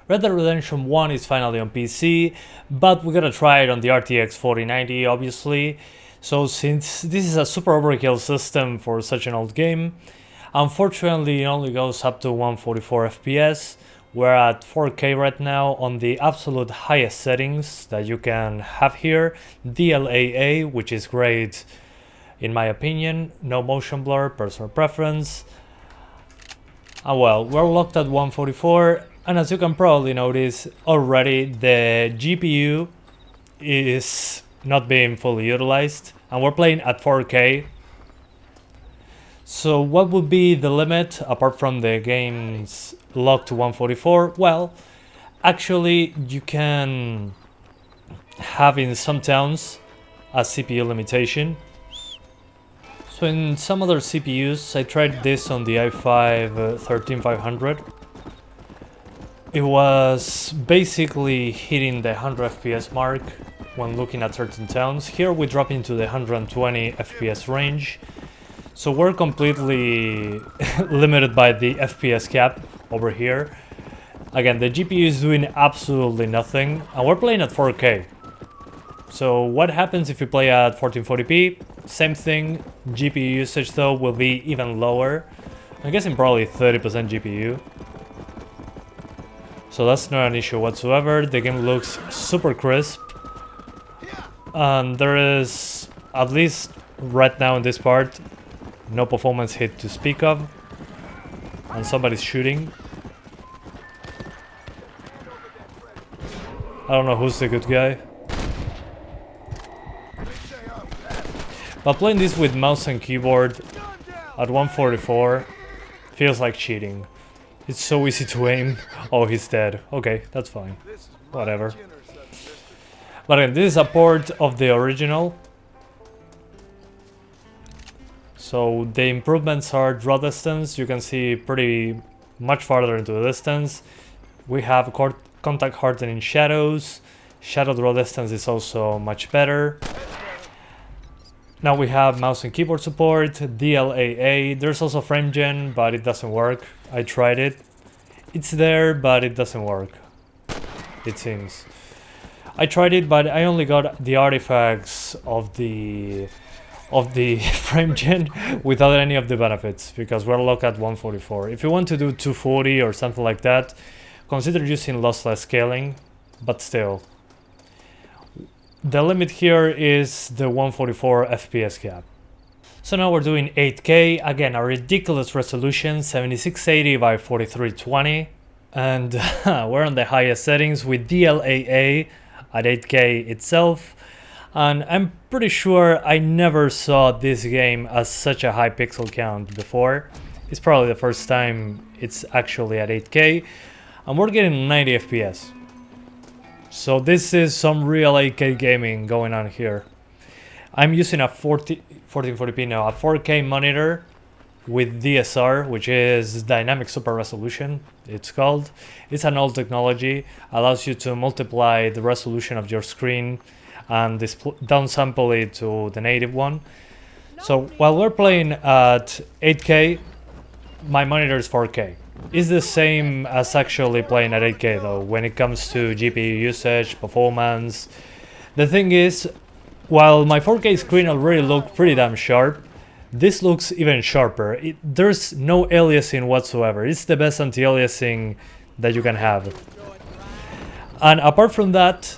Red Dead Redemption 1 is finally on PC, but we're gonna try it on the RTX 4090 obviously. So since this is a super overkill system for such an old game, unfortunately it only goes up to 144 FPS. We're at 4K right now on the absolute highest settings that you can have here. DLAA, which is great in my opinion, no motion blur, personal preference. Well, we're locked at 144, and as you can probably notice already, the GPU is not being fully utilized, and we're playing at 4K. So what would be the limit apart from the game's locked to 144? Well, actually you can have in some towns a CPU limitation. So in some other CPUs, I tried this on the i5 13500. It was basically hitting the 100 FPS mark when looking at certain towns. Here we drop into the 120 FPS range. So we're completely limited by the FPS cap over here. Again, the GPU is doing absolutely nothing, and we're playing at 4K. So what happens if you play at 1440p? Same thing, GPU usage though will be even lower. I'm guessing probably 30% GPU. So that's not an issue whatsoever. The game looks super crisp. And there is, at least right now in this part, no performance hit to speak of. And somebody's shooting. I don't know who's the good guy. But playing this with mouse and keyboard at 144 feels like cheating. It's so easy to aim. Oh, he's dead. Okay, that's fine. Whatever. But again, this is a port of the original. So the improvements are draw distance. You can see pretty much farther into the distance. We have contact hardening shadows. Shadow draw distance is also much better. Now we have mouse and keyboard support, DLAA. There's also frame gen, but it doesn't work. I tried it. It's there, but it doesn't work, it seems. I tried it, but I only got the artifacts of the frame gen without any of the benefits, because we're locked at 144. If you want to do 240 or something like that, consider using lossless scaling, but still. The limit here is the 144 FPS cap. So now we're doing 8K, again a ridiculous resolution, 7680 by 4320, and we're on the highest settings with DLAA at 8K itself, and I'm pretty sure I never saw this game as such a high pixel count before. It's probably the first time it's actually at 8K, and we're getting 90 FPS. So this is some real 8K gaming going on here. I'm using a 1440p now, a 4K monitor with DSR, which is Dynamic Super Resolution, it's called. It's an old technology, allows you to multiply the resolution of your screen and downsample it to the native one. So while we're playing at 8K, my monitor is 4K. It's the same as actually playing at 8K though, when it comes to GPU usage, performance. The thing is, while my 4K screen already looked pretty damn sharp, this looks even sharper. There's no aliasing whatsoever. It's the best anti-aliasing that you can have. And apart from that,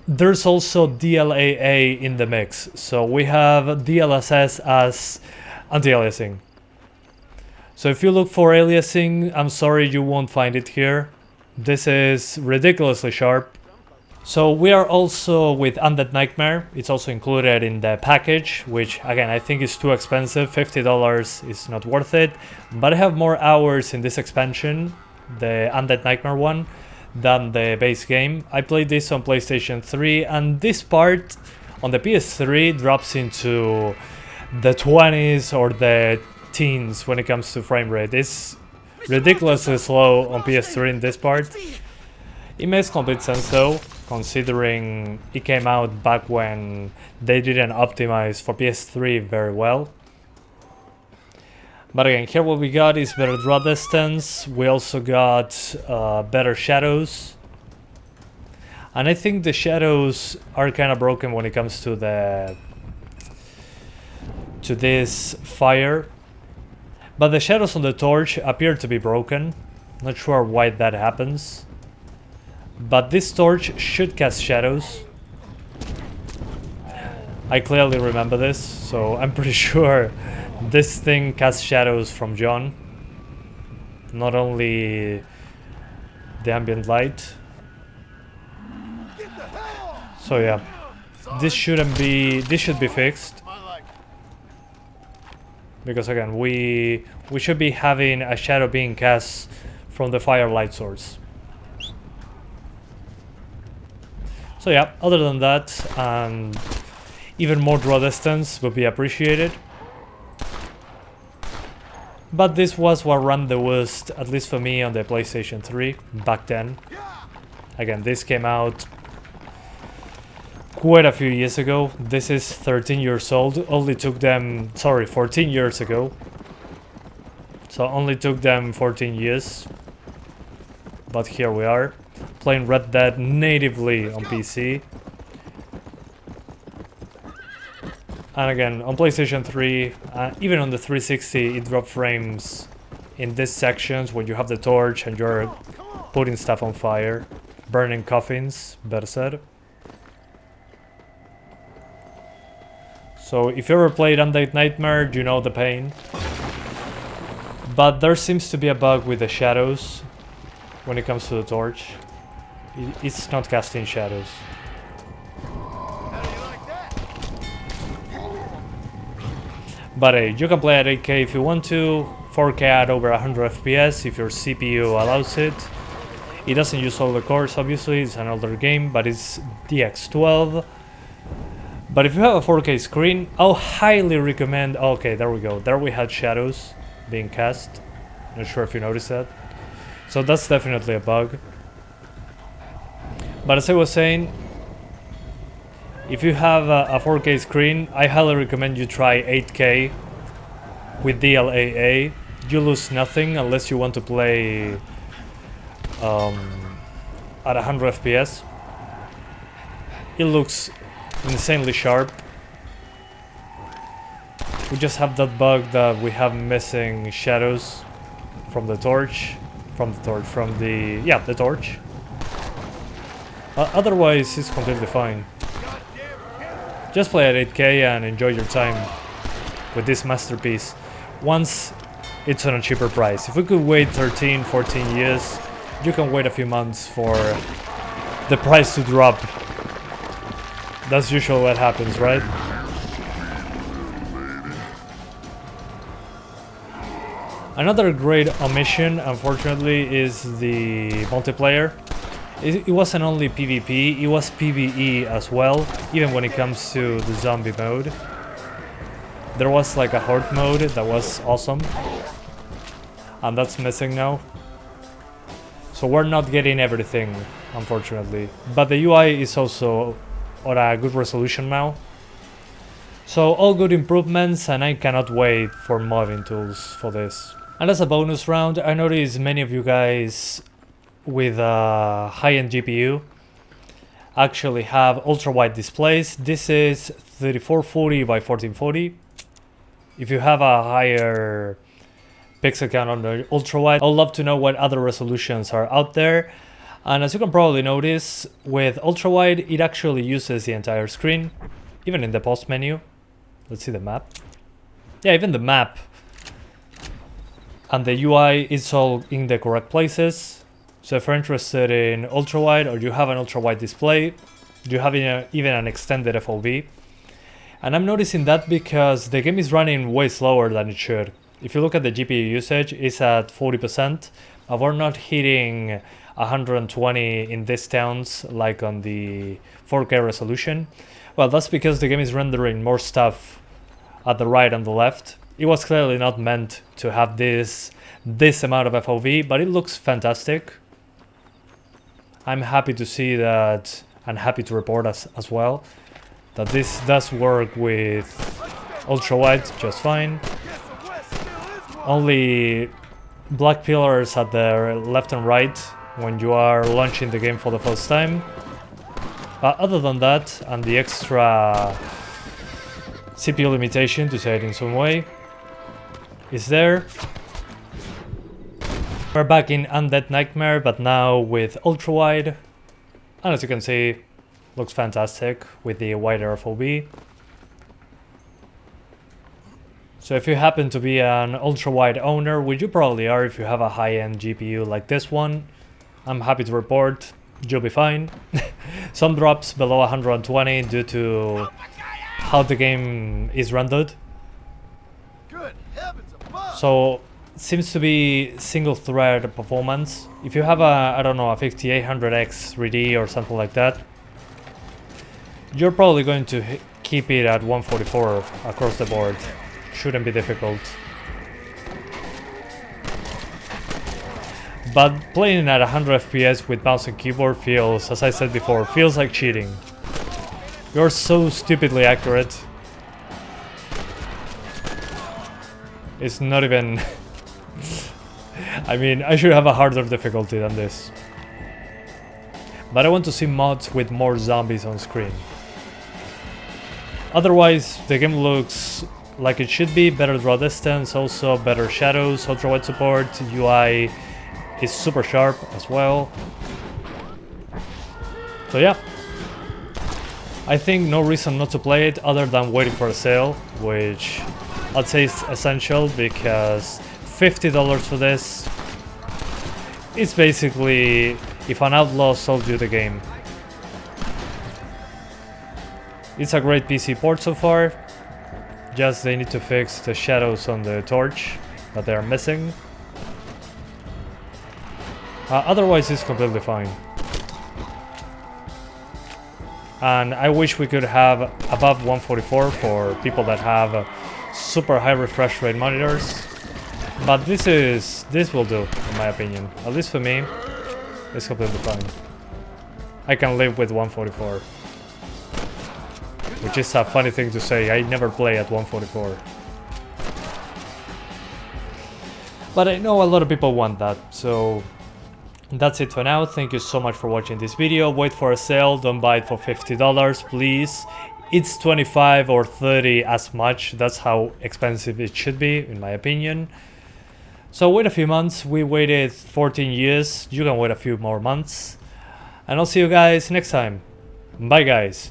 there's also DLAA in the mix. So we have DLSS as anti-aliasing. So if you look for aliasing, I'm sorry, you won't find it here. This is ridiculously sharp. So we are also with Undead Nightmare. It's also included in the package, which again I think is too expensive. $50 is not worth it. But I have more hours in this expansion, the Undead Nightmare one, than the base game. I played this on PlayStation 3, and this part on the PS3 drops into the 20s or the teens when it comes to frame rate. It's ridiculously slow on PS3 in this part. It makes complete sense though, considering it came out back when they didn't optimize for PS3 very well. But again, here what we got is better draw distance. We also got better shadows. And I think the shadows are kind of broken when it comes to this fire. But the shadows on the torch appear to be broken. Not sure why that happens. But this torch should cast shadows. I clearly remember this, so I'm pretty sure this thing casts shadows from John. Not only the ambient light. So yeah, this should be fixed. Because again, we should be having a shadow being cast from the fire light source. So yeah, other than that, and even more draw distance would be appreciated. But this was what ran the worst, at least for me, on the PlayStation 3 back then. Again, this came out quite a few years ago. This is 13 years old. Only took them, sorry, 14 years ago. So only took them 14 years. But here we are, playing Red Dead natively on PC. And again, on PlayStation 3, even on the 360, it dropped frames in these sections when you have the torch and you're putting stuff on fire. Burning coffins, better said. So if you ever played Undead Nightmare, you know the pain. But there seems to be a bug with the shadows when it comes to the torch. It's not casting shadows. But hey, you can play at 8K if you want to, 4K at over 100 FPS if your CPU allows it. It doesn't use all the cores, obviously, it's an older game, but it's DX12. But if you have a 4K screen, I'll highly recommend... Okay, there we go. There we had shadows being cast. Not sure if you noticed that. So that's definitely a bug. But as I was saying, if you have a 4K screen, I highly recommend you try 8K with DLAA. You lose nothing unless you want to play at 100 FPS. It looks insanely sharp. We just have that bug that we have missing shadows from the torch. The torch. Otherwise, it's completely fine. Just play at 8K and enjoy your time with this masterpiece once it's on a cheaper price. If we could wait 13, 14 years, you can wait a few months for the price to drop. That's usually what happens, right? Another great omission, unfortunately, is the multiplayer. It wasn't only PvP, it was PvE as well, even when it comes to the zombie mode. There was like a horde mode that was awesome, and that's missing now. So we're not getting everything, unfortunately. But the UI is also on a good resolution now. So all good improvements, and I cannot wait for modding tools for this. And as a bonus round, I noticed many of you guys with a high-end GPU actually have ultra-wide displays. This is 3440 by 1440. If you have a higher pixel count on the ultra-wide, I'd love to know what other resolutions are out there. And as you can probably notice, with ultra-wide, it actually uses the entire screen, even in the pause menu. Let's see the map. Yeah, even the map and the UI is all in the correct places. So if you're interested in ultra-wide, or you have an ultra-wide display, you have even an extended FOV. And I'm noticing that because the game is running way slower than it should. If you look at the GPU usage, it's at 40%, and we're not hitting 120 in these towns like on the 4K resolution. Well, that's because the game is rendering more stuff at the right and the left. It was clearly not meant to have this amount of FOV, but it looks fantastic. I'm happy to see that, and happy to report as well, that this does work with ultra-wide just fine. Only black pillars at the left and right when you are launching the game for the first time. But other than that, and the extra CPU limitation, to say it in some way, is there. We're back in Undead Nightmare, but now with Ultrawide. And as you can see, looks fantastic with the wider FOV. So if you happen to be an ultra-wide owner, which you probably are if you have a high-end GPU like this one, I'm happy to report you'll be fine. Some drops below 120 due to how the game is rendered. Good heavens above. So seems to be single-thread performance. If you have a, I don't know, a 5800X 3D or something like that, you're probably going to keep it at 144 across the board. Shouldn't be difficult. But playing at 100 FPS with mouse and keyboard feels, as I said before, feels like cheating. You're so stupidly accurate. It's not even... I mean, I should have a harder difficulty than this. But I want to see mods with more zombies on screen. Otherwise, the game looks like it should be. Better draw distance, also better shadows, ultrawide support, UI is super sharp as well. So yeah, I think no reason not to play it other than waiting for a sale, which I'd say is essential because $50 for this is basically if an outlaw sold you the game. It's a great PC port so far. Just they need to fix the shadows on the torch that they are missing. Otherwise it's completely fine. And I wish we could have above 144 for people that have super high refresh rate monitors. But this will do, in my opinion. At least for me, it's completely fine. I can live with 144. Which is a funny thing to say, I never play at 144. But I know a lot of people want that, so that's it for now. Thank you so much for watching this video. Wait for a sale, don't buy it for $50, please. It's 25 or 30 as much, that's how expensive it should be, in my opinion. So wait a few months, we waited 14 years, you can wait a few more months. And I'll see you guys next time. Bye guys.